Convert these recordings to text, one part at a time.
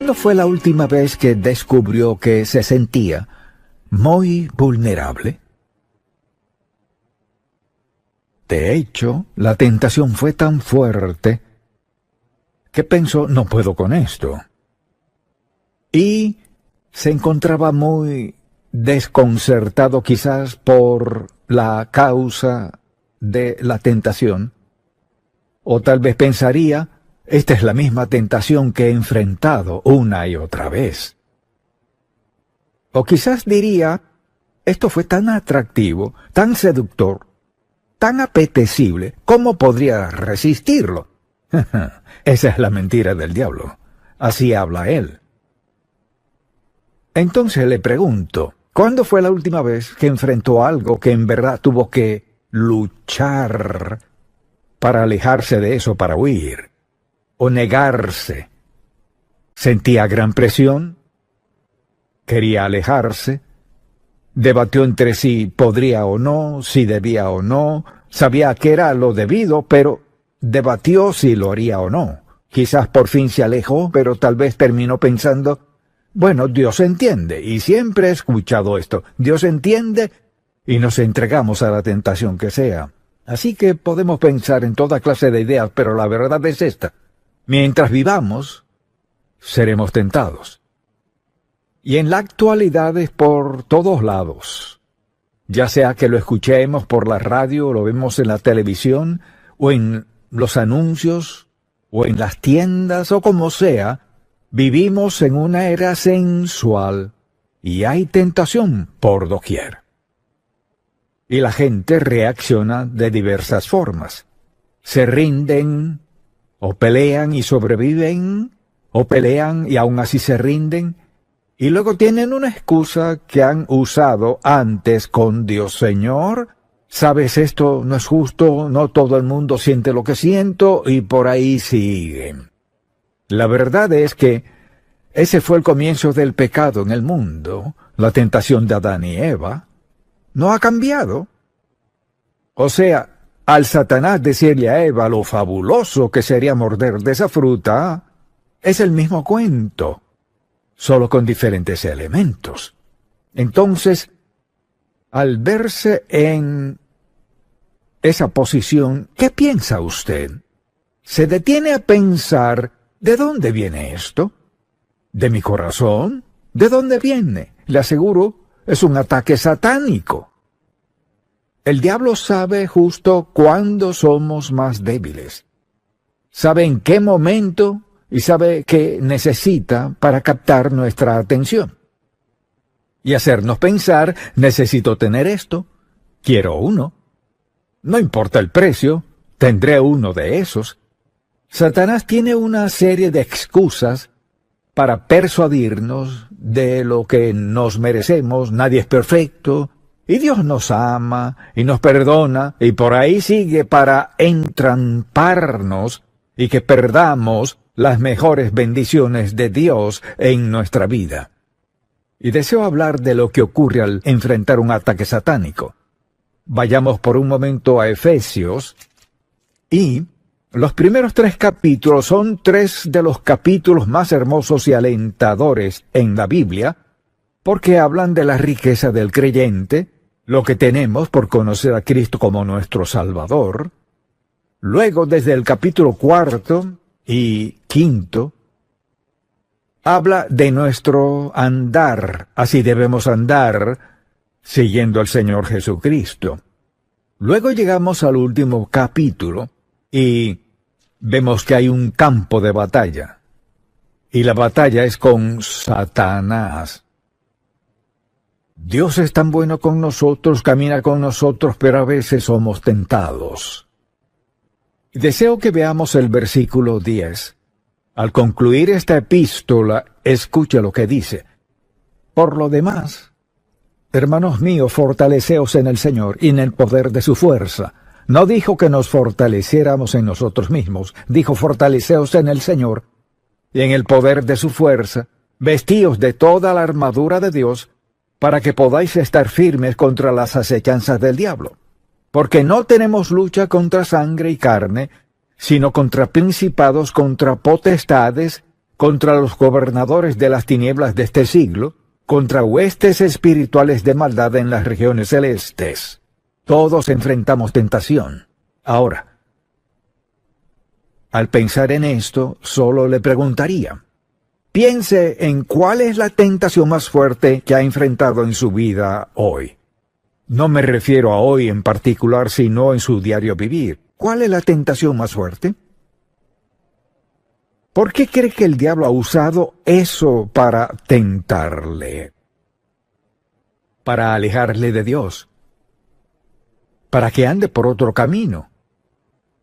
¿Cuándo fue la última vez que descubrió que se sentía muy vulnerable? De hecho, la tentación fue tan fuerte que pensó, no puedo con esto. Y se encontraba muy desconcertado quizás por la causa de la tentación. O tal vez pensaría, esta es la misma tentación que he enfrentado una y otra vez. O quizás diría, esto fue tan atractivo, tan seductor, tan apetecible, ¿cómo podría resistirlo? Esa es la mentira del diablo. Así habla él. Entonces le pregunto, ¿cuándo fue la última vez que enfrentó algo que en verdad tuvo que luchar para alejarse de eso, para huir? ¿O negarse? ¿Sentía gran presión? ¿Quería alejarse? Debatió entre si podría o no, si debía o no. Sabía que era lo debido, pero debatió si lo haría o no. Quizás por fin se alejó, pero tal vez terminó pensando, bueno, Dios entiende, y siempre he escuchado esto, Dios entiende, y nos entregamos a la tentación que sea. Así que podemos pensar en toda clase de ideas, pero la verdad es esta. Mientras vivamos, seremos tentados. Y en la actualidad es por todos lados. Ya sea que lo escuchemos por la radio, o lo vemos en la televisión, o en los anuncios, o en las tiendas, o como sea, vivimos en una era sensual y hay tentación por doquier. Y la gente reacciona de diversas formas. Se rinden, o pelean y sobreviven, o pelean y aún así se rinden, y luego tienen una excusa que han usado antes con Dios. Señor, sabes, esto no es justo, no todo el mundo siente lo que siento, y por ahí siguen. La verdad es que ese fue el comienzo del pecado en el mundo, la tentación de Adán y Eva. No ha cambiado. O sea, al Satanás decirle a Eva lo fabuloso que sería morder de esa fruta, es el mismo cuento, solo con diferentes elementos. Entonces, al verse en esa posición, ¿qué piensa usted? ¿Se detiene a pensar, ¿de dónde viene esto? ¿De mi corazón? ¿De dónde viene? Le aseguro, es un ataque satánico. El diablo sabe justo cuándo somos más débiles. Sabe en qué momento y sabe qué necesita para captar nuestra atención. Y hacernos pensar, necesito tener esto, quiero uno. No importa el precio, tendré uno de esos. Satanás tiene una serie de excusas para persuadirnos de lo que nos merecemos. Nadie es perfecto, y Dios nos ama, y nos perdona, y por ahí sigue para entramparnos y que perdamos las mejores bendiciones de Dios en nuestra vida. Y deseo hablar de lo que ocurre al enfrentar un ataque satánico. Vayamos por un momento a Efesios, y los primeros 3 capítulos son 3 de los capítulos más hermosos y alentadores en la Biblia, porque hablan de la riqueza del creyente, lo que tenemos por conocer a Cristo como nuestro Salvador. Luego, desde el capítulo 4 y 5, habla de nuestro andar. Así debemos andar, siguiendo al Señor Jesucristo. Luego llegamos al último capítulo, y vemos que hay un campo de batalla. Y la batalla es con Satanás. Dios es tan bueno con nosotros, camina con nosotros, pero a veces somos tentados. Deseo que veamos el versículo 10. Al concluir esta epístola, escucha lo que dice. Por lo demás, hermanos míos, fortaleceos en el Señor y en el poder de su fuerza. No dijo que nos fortaleciéramos en nosotros mismos, dijo fortaleceos en el Señor y en el poder de su fuerza, vestíos de toda la armadura de Dios, para que podáis estar firmes contra las acechanzas del diablo. Porque no tenemos lucha contra sangre y carne, sino contra principados, contra potestades, contra los gobernadores de las tinieblas de este siglo, contra huestes espirituales de maldad en las regiones celestes. Todos enfrentamos tentación. Ahora, al pensar en esto, solo le preguntaría, piense en cuál es la tentación más fuerte que ha enfrentado en su vida hoy. No me refiero a hoy en particular, sino en su diario vivir. ¿Cuál es la tentación más fuerte? ¿Por qué cree que el diablo ha usado eso para tentarle? Para alejarle de Dios. Para que ande por otro camino.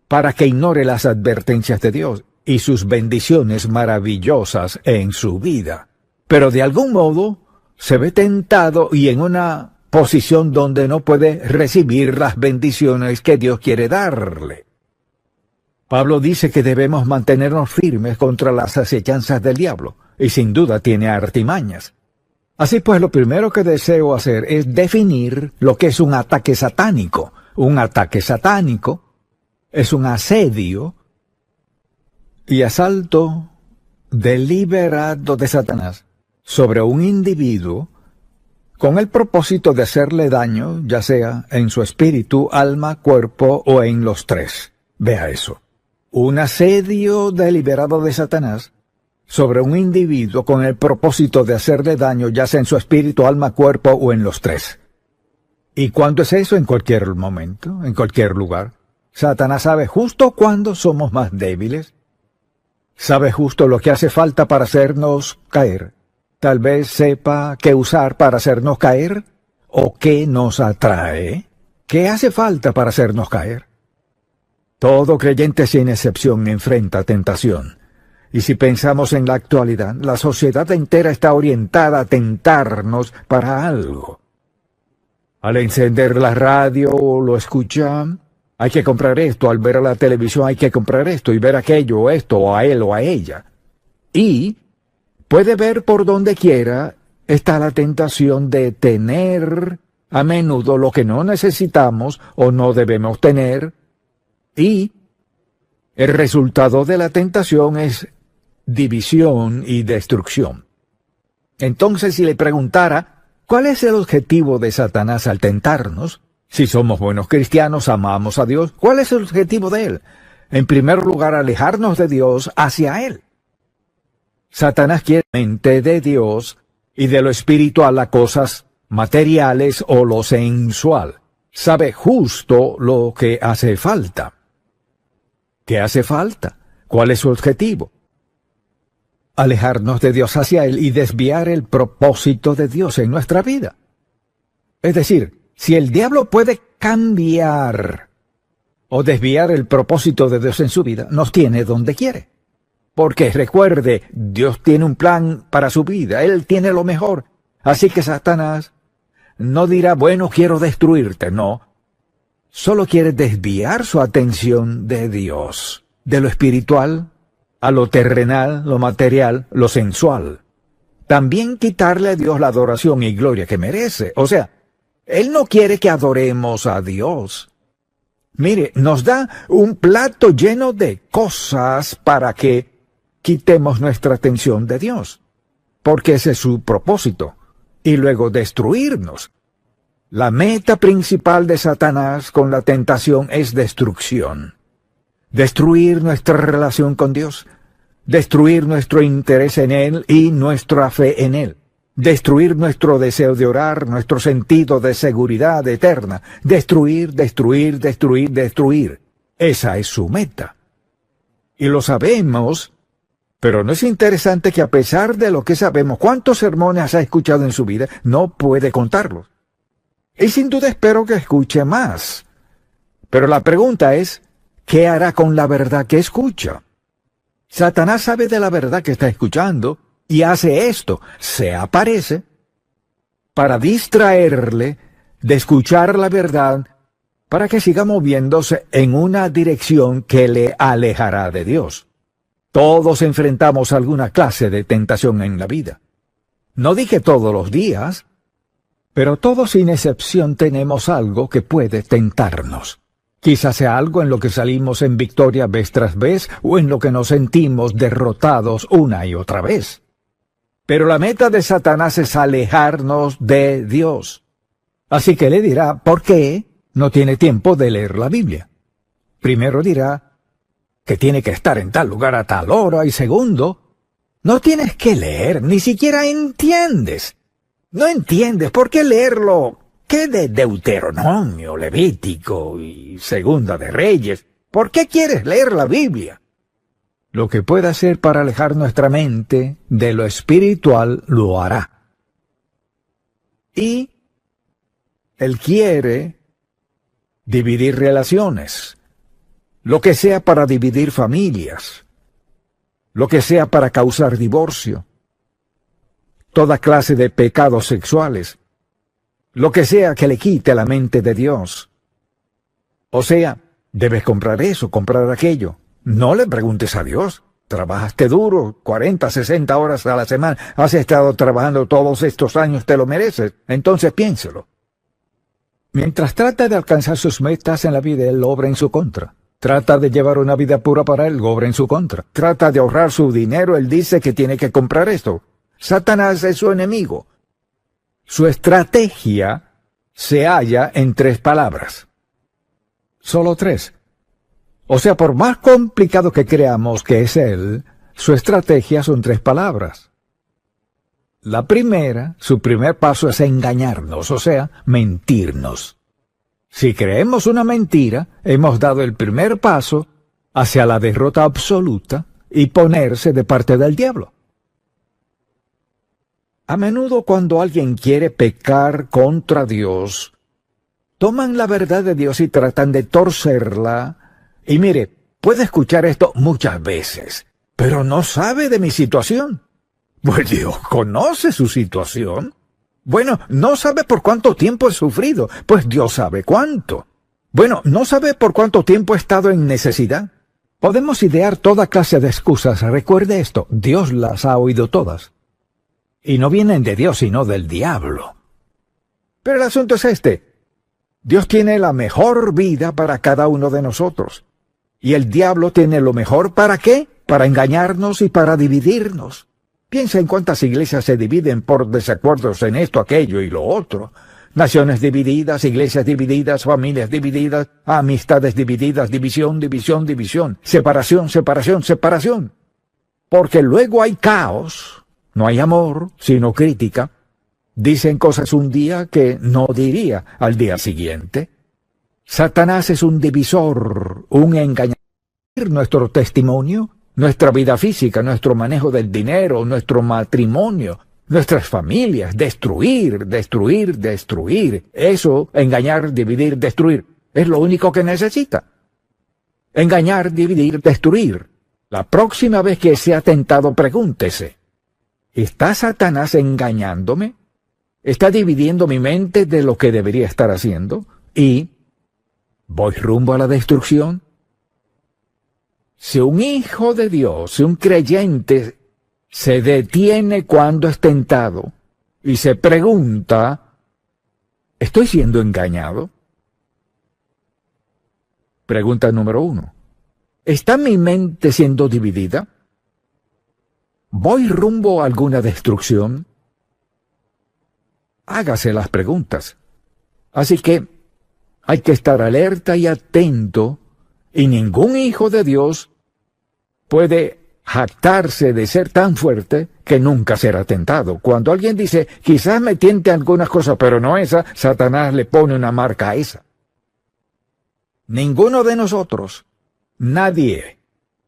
Para que ignore las advertencias de Dios y sus bendiciones maravillosas en su vida. Pero de algún modo se ve tentado y en una posición donde no puede recibir las bendiciones que Dios quiere darle. Pablo dice que debemos mantenernos firmes contra las acechanzas del diablo, y sin duda tiene artimañas. Así pues, lo primero que deseo hacer es definir lo que es un ataque satánico. Un ataque satánico es un asedio y asalto deliberado de Satanás sobre un individuo con el propósito de hacerle daño, ya sea en su espíritu, alma, cuerpo o en los tres. Vea eso. Un asedio deliberado de Satanás sobre un individuo con el propósito de hacerle daño, ya sea en su espíritu, alma, cuerpo o en los tres. ¿Y cuándo es eso? En cualquier momento, en cualquier lugar. Satanás sabe justo cuándo somos más débiles. Sabe justo lo que hace falta para hacernos caer. Tal vez sepa qué usar para hacernos caer o qué nos atrae. ¿Qué hace falta para hacernos caer? Todo creyente sin excepción enfrenta tentación. Y si pensamos en la actualidad, la sociedad entera está orientada a tentarnos para algo. Al encender la radio o lo escuchan, hay que comprar esto. Al ver a la televisión hay que comprar esto y ver aquello o esto o a él o a ella. Y puede ver por donde quiera, está la tentación de tener a menudo lo que no necesitamos o no debemos tener. Y el resultado de la tentación es división y destrucción. Entonces, si le preguntara, ¿cuál es el objetivo de Satanás al tentarnos? Si somos buenos cristianos, amamos a Dios, ¿cuál es el objetivo de él? En primer lugar, alejarnos de Dios hacia él. Satanás quiere mente de Dios y de lo espiritual a cosas materiales o lo sensual. Sabe justo lo que hace falta. ¿Qué hace falta? ¿Cuál es su objetivo? Alejarnos de Dios hacia él y desviar el propósito de Dios en nuestra vida. Es decir, si el diablo puede cambiar o desviar el propósito de Dios en su vida, nos tiene donde quiere. Porque recuerde, Dios tiene un plan para su vida, Él tiene lo mejor. Así que Satanás no dirá, bueno, quiero destruirte, no. Solo quiere desviar su atención de Dios, de lo espiritual a lo terrenal, lo material, lo sensual. También quitarle a Dios la adoración y gloria que merece. O sea, Él no quiere que adoremos a Dios. Mire, nos da un plato lleno de cosas para que quitemos nuestra atención de Dios, porque ese es su propósito, y luego destruirnos. La meta principal de Satanás con la tentación es destrucción. Destruir nuestra relación con Dios, destruir nuestro interés en Él y nuestra fe en Él, destruir nuestro deseo de orar, nuestro sentido de seguridad eterna, destruir. Esa es su meta. Y lo sabemos. Pero no es interesante que a pesar de lo que sabemos, cuántos sermones ha escuchado en su vida, no puede contarlos. Y sin duda espero que escuche más. Pero la pregunta es, ¿qué hará con la verdad que escucha? Satanás sabe de la verdad que está escuchando y hace esto, se aparece para distraerle de escuchar la verdad, para que siga moviéndose en una dirección que le alejará de Dios. Todos enfrentamos alguna clase de tentación en la vida. No dije todos los días, pero todos sin excepción tenemos algo que puede tentarnos, Quizás sea algo en lo que salimos en victoria vez tras vez o en lo que nos sentimos derrotados una y otra vez. Pero la meta de Satanás es alejarnos de Dios. Así que le dirá, ¿por qué no tiene tiempo de leer la Biblia? Primero dirá que tiene que estar en tal lugar a tal hora, y segundo, no tienes que leer, ni siquiera entiendes. No entiendes, ¿por qué leerlo? ¿Qué de Deuteronomio, Levítico y Segunda de Reyes? ¿Por qué quieres leer la Biblia? Lo que pueda hacer para alejar nuestra mente de lo espiritual, lo hará. Y Él quiere dividir relaciones, lo que sea para dividir familias, lo que sea para causar divorcio, toda clase de pecados sexuales, lo que sea que le quite la mente de Dios. O sea, debes comprar eso, comprar aquello. No le preguntes a Dios. Trabajaste duro, 40, 60 horas a la semana, has estado trabajando todos estos años, te lo mereces. Entonces piénselo. Mientras trata de alcanzar sus metas en la vida, Él obra en su contra. Trata de llevar una vida pura para Él, obra en su contra. Trata de ahorrar su dinero, Él dice que tiene que comprar esto. Satanás es su enemigo. Su estrategia se halla en 3 palabras. Solo 3. O sea, por más complicado que creamos que es Él, su estrategia son 3 palabras. La primera, su primer paso es engañarnos, o sea, mentirnos. Si creemos una mentira, hemos dado el primer paso hacia la derrota absoluta y ponerse de parte del diablo. A menudo cuando alguien quiere pecar contra Dios, toman la verdad de Dios y tratan de torcerla. Y mire, puede escuchar esto muchas veces, pero no sabe de mi situación. Pues Dios conoce su situación. Bueno, no sabe por cuánto tiempo he sufrido, pues Dios sabe cuánto. Bueno, no sabe por cuánto tiempo he estado en necesidad. Podemos idear toda clase de excusas. Recuerde esto, Dios las ha oído todas. Y no vienen de Dios, sino del diablo. Pero el asunto es este. Dios tiene la mejor vida para cada uno de nosotros. Y el diablo tiene lo mejor ¿para qué? Para engañarnos y para dividirnos. Piensa en cuántas iglesias se dividen por desacuerdos en esto, aquello y lo otro. Naciones divididas, iglesias divididas, familias divididas, amistades divididas, división, división, división, separación, separación, separación. Porque luego hay caos, no hay amor, sino crítica. Dicen cosas un día que no diría al día siguiente. Satanás es un divisor, un engañador. Nuestro testimonio, nuestra vida física, nuestro manejo del dinero, nuestro matrimonio, nuestras familias, destruir, destruir, destruir. Eso, engañar, dividir, destruir, es lo único que necesita. Engañar, dividir, destruir. La próxima vez que sea tentado, pregúntese, ¿está Satanás engañándome? ¿Está dividiendo mi mente de lo que debería estar haciendo? ¿Y voy rumbo a la destrucción? Si un hijo de Dios, si un creyente se detiene cuando es tentado y se pregunta, ¿estoy siendo engañado? Pregunta número 1. ¿Está mi mente siendo dividida? ¿Voy rumbo a alguna destrucción? Hágase las preguntas. Así que hay que estar alerta y atento, y ningún hijo de Dios puede jactarse de ser tan fuerte que nunca será tentado. Cuando alguien dice, quizás me tiente algunas cosas, pero no esa, Satanás le pone una marca a esa. Ninguno de nosotros, nadie,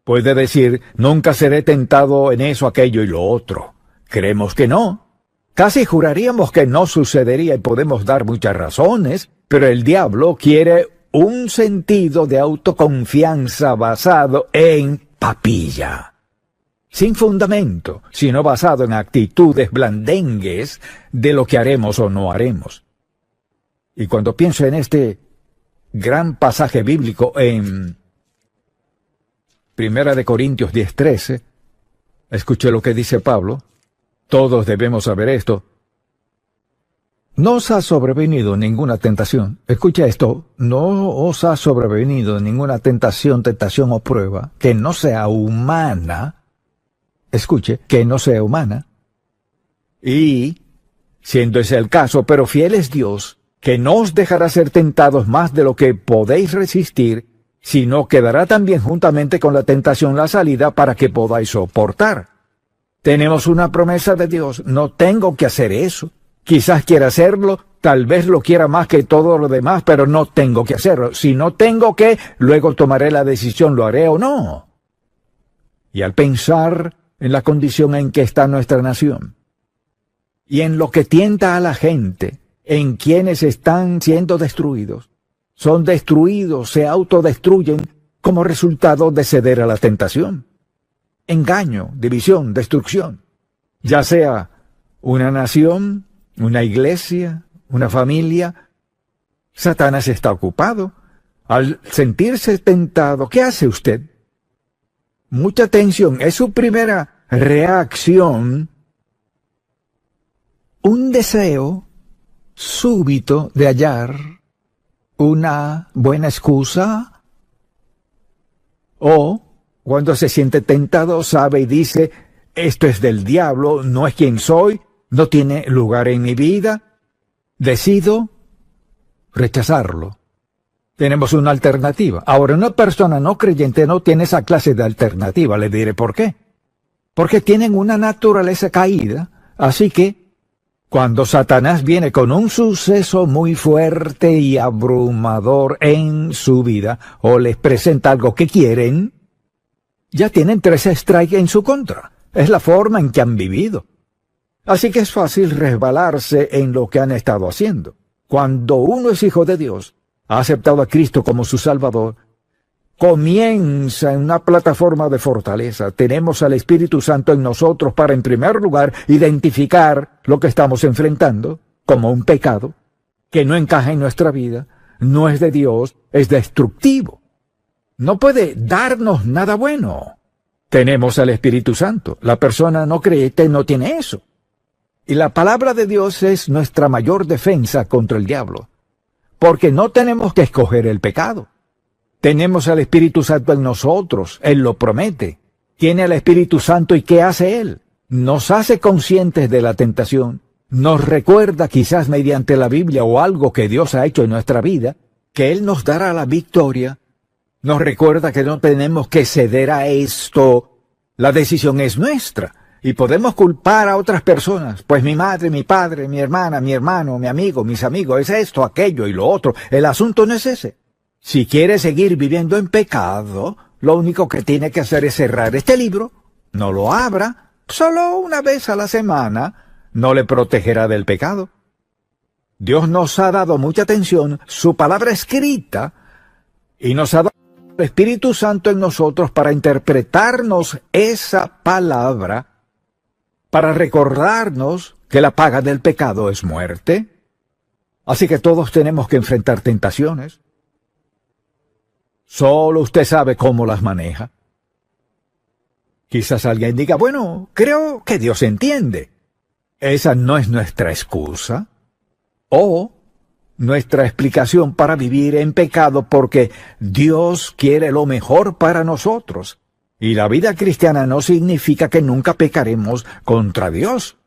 puede decir, nunca seré tentado en eso, aquello y lo otro. Creemos que no. Casi juraríamos que no sucedería y podemos dar muchas razones, pero el diablo quiere un sentido de autoconfianza basado en papilla. Sin fundamento, sino basado en actitudes blandengues de lo que haremos o no haremos. Y cuando pienso en este gran pasaje bíblico en 1 Corintios 10:13, escuche lo que dice Pablo. Todos debemos saber esto. No os ha sobrevenido ninguna tentación. Escucha esto, no os ha sobrevenido ninguna tentación o prueba que no sea humana. Escuche, que no sea humana. Y, siendo ese el caso, pero fiel es Dios, que no os dejará ser tentados más de lo que podéis resistir, sino que dará también juntamente con la tentación la salida para que podáis soportar. Tenemos una promesa de Dios, no tengo que hacer eso. Quizás quiera hacerlo, tal vez lo quiera más que todo lo demás, pero no tengo que hacerlo. Si no tengo que, luego tomaré la decisión, lo haré o no. Y al pensar en la condición en que está nuestra nación, y en lo que tienta a la gente, en quienes están siendo destruidos, son destruidos, se autodestruyen como resultado de ceder a la tentación. Engaño, división, destrucción. Ya sea una nación, una iglesia, una familia, Satanás está ocupado. Al sentirse tentado, ¿qué hace usted? Mucha tensión, es su primera reacción, un deseo súbito de hallar una buena excusa, o cuando se siente tentado sabe y dice, esto es del diablo, no es quien soy, no tiene lugar en mi vida, decido rechazarlo. Tenemos una alternativa. Ahora, una persona no creyente no tiene esa clase de alternativa, le diré por qué. Porque tienen una naturaleza caída, así que cuando Satanás viene con un suceso muy fuerte y abrumador en su vida, o les presenta algo que quieren, ya tienen 3 strikes en su contra. Es la forma en que han vivido. Así que es fácil resbalarse en lo que han estado haciendo. Cuando uno es hijo de Dios, ha aceptado a Cristo como su Salvador, comienza en una plataforma de fortaleza. Tenemos al Espíritu Santo en nosotros para, en primer lugar, identificar lo que estamos enfrentando como un pecado que no encaja en nuestra vida, no es de Dios, es destructivo. No puede darnos nada bueno. Tenemos al Espíritu Santo. La persona no creyente no tiene eso. Y la palabra de Dios es nuestra mayor defensa contra el diablo. Porque no tenemos que escoger el pecado. Tenemos al Espíritu Santo en nosotros, Él lo promete. Tiene al Espíritu Santo y ¿qué hace Él? Nos hace conscientes de la tentación, nos recuerda quizás mediante la Biblia o algo que Dios ha hecho en nuestra vida, que Él nos dará la victoria, nos recuerda que no tenemos que ceder a esto, la decisión es nuestra, y podemos culpar a otras personas, pues mi madre, mi padre, mi hermana, mi hermano, mi amigo, mis amigos, es esto, aquello y lo otro, el asunto no es ese. Si quiere seguir viviendo en pecado, lo único que tiene que hacer es cerrar este libro, no lo abra, solo una vez a la semana, no le protegerá del pecado. Dios nos ha dado mucha atención, su palabra escrita, y nos ha dado el Espíritu Santo en nosotros para interpretarnos esa palabra, para recordarnos que la paga del pecado es muerte. Así que todos tenemos que enfrentar tentaciones. Solo usted sabe cómo las maneja. Quizás alguien diga, bueno, creo que Dios entiende. Esa no es nuestra excusa o nuestra explicación para vivir en pecado, porque Dios quiere lo mejor para nosotros. Y la vida cristiana no significa que nunca pecaremos contra Dios.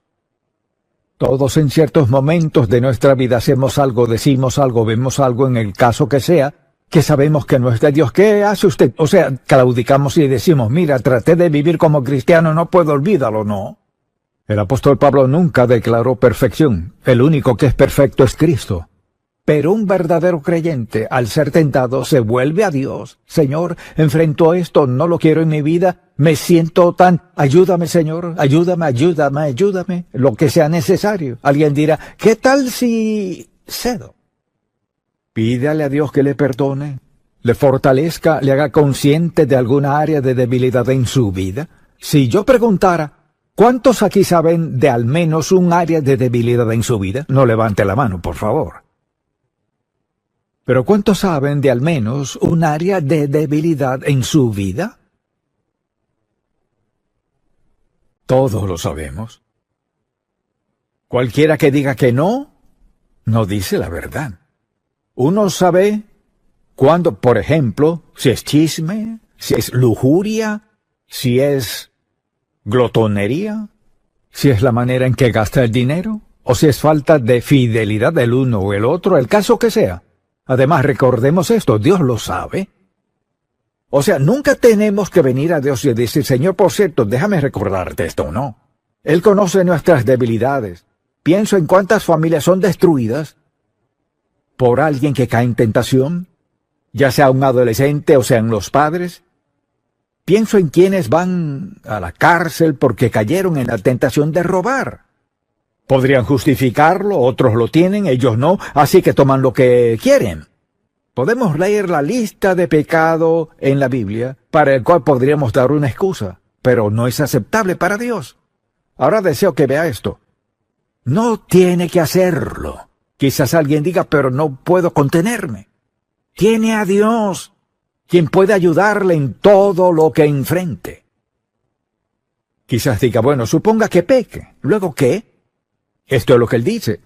Todos en ciertos momentos de nuestra vida hacemos algo, decimos algo, vemos algo, en el caso que sea, que sabemos que no es de Dios. ¿Qué hace usted? O sea, claudicamos y decimos, mira, traté de vivir como cristiano, no puedo, olvídalo, no. El apóstol Pablo nunca declaró perfección. El único que es perfecto es Cristo. Pero un verdadero creyente, al ser tentado, se vuelve a Dios. Señor, enfrento esto, no lo quiero en mi vida, me siento tan... Ayúdame, Señor, ayúdame, lo que sea necesario. Alguien dirá, ¿qué tal si cedo? Pídale a Dios que le perdone, le fortalezca, le haga consciente de alguna área de debilidad en su vida. Si yo preguntara, ¿cuántos aquí saben de al menos un área de debilidad en su vida? No levante la mano, por favor. Pero ¿cuántos saben de al menos un área de debilidad en su vida? Todos lo sabemos. Cualquiera que diga que no, no dice la verdad. Uno sabe cuando, por ejemplo, si es chisme, si es lujuria, si es glotonería, si es la manera en que gasta el dinero, o si es falta de fidelidad del uno o el otro, el caso que sea. Además, recordemos esto, Dios lo sabe. O sea, nunca tenemos que venir a Dios y decir, Señor, por cierto, déjame recordarte esto, no. Él conoce nuestras debilidades. Pienso en cuántas familias son destruidas por alguien que cae en tentación, ya sea un adolescente o sean los padres. Pienso en quienes van a la cárcel porque cayeron en la tentación de robar. Podrían justificarlo, otros lo tienen, ellos no, así que toman lo que quieren. Podemos leer la lista de pecado en la Biblia para el cual podríamos dar una excusa, pero no es aceptable para Dios. Ahora deseo que vea esto. No tiene que hacerlo. Quizás alguien diga, pero no puedo contenerme. Tiene a Dios, quien puede ayudarle en todo lo que enfrente. Quizás diga, bueno, suponga que peque. ¿Luego qué? Esto es lo que él dice.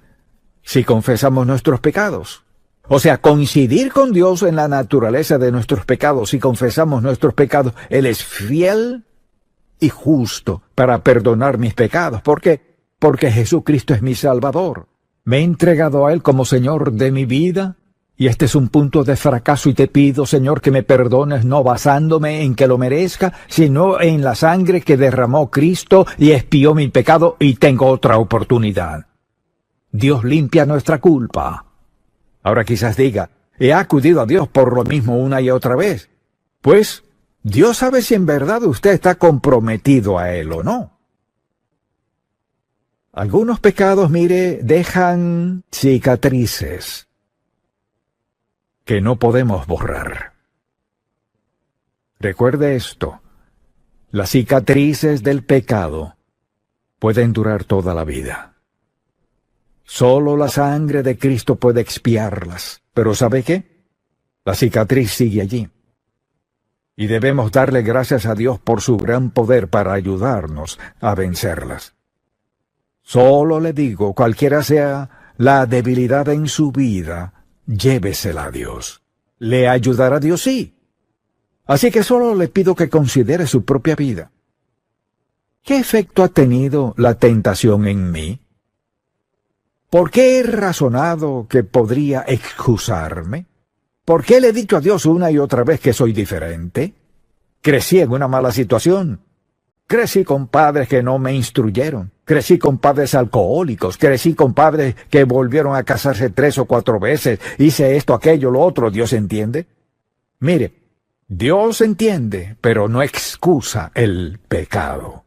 Si confesamos nuestros pecados. O sea, coincidir con Dios en la naturaleza de nuestros pecados. Si confesamos nuestros pecados, Él es fiel y justo para perdonar mis pecados. ¿Por qué? Porque Jesucristo es mi Salvador. Me he entregado a Él como Señor de mi vida. Y este es un punto de fracaso y te pido, Señor, que me perdones no basándome en que lo merezca, sino en la sangre que derramó Cristo y expió mi pecado y tengo otra oportunidad. Dios limpia nuestra culpa. Ahora quizás diga, he acudido a Dios por lo mismo una y otra vez. Pues, Dios sabe si en verdad usted está comprometido a Él o no. Algunos pecados, mire, dejan cicatrices que no podemos borrar. Recuerde esto, las cicatrices del pecado pueden durar toda la vida. Solo la sangre de Cristo puede expiarlas. Pero ¿sabe qué? La cicatriz sigue allí. Y debemos darle gracias a Dios por su gran poder para ayudarnos a vencerlas. Solo le digo, cualquiera sea la debilidad en su vida, llévesela a Dios. ¿Le ayudará Dios? Sí. Así que solo le pido que considere su propia vida. ¿Qué efecto ha tenido la tentación en mí? ¿Por qué he razonado que podría excusarme? ¿Por qué le he dicho a Dios una y otra vez que soy diferente? Crecí en una mala situación. Crecí con padres que no me instruyeron. Crecí con padres alcohólicos. Crecí con padres que volvieron a casarse 3 o 4 veces. Hice esto, aquello, lo otro. ¿Dios entiende? Mire, Dios entiende, pero no excusa el pecado.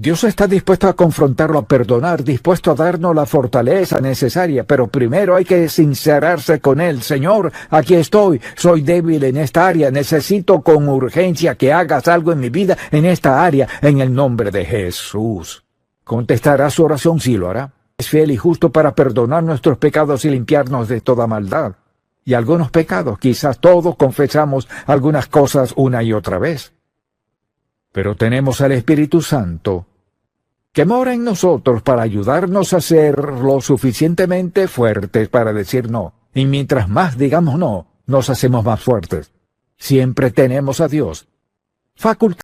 Dios está dispuesto a confrontarlo, a perdonar, dispuesto a darnos la fortaleza necesaria, pero primero hay que sincerarse con Él. Señor, aquí estoy, soy débil en esta área, necesito con urgencia que hagas algo en mi vida en esta área, en el nombre de Jesús. Contestará su oración, sí lo hará. Es fiel y justo para perdonar nuestros pecados y limpiarnos de toda maldad. Y algunos pecados, quizás todos confesamos algunas cosas una y otra vez. Pero tenemos al Espíritu Santo, que mora en nosotros para ayudarnos a ser lo suficientemente fuertes para decir no. Y mientras más digamos no, nos hacemos más fuertes. Siempre tenemos a Dios. Facultad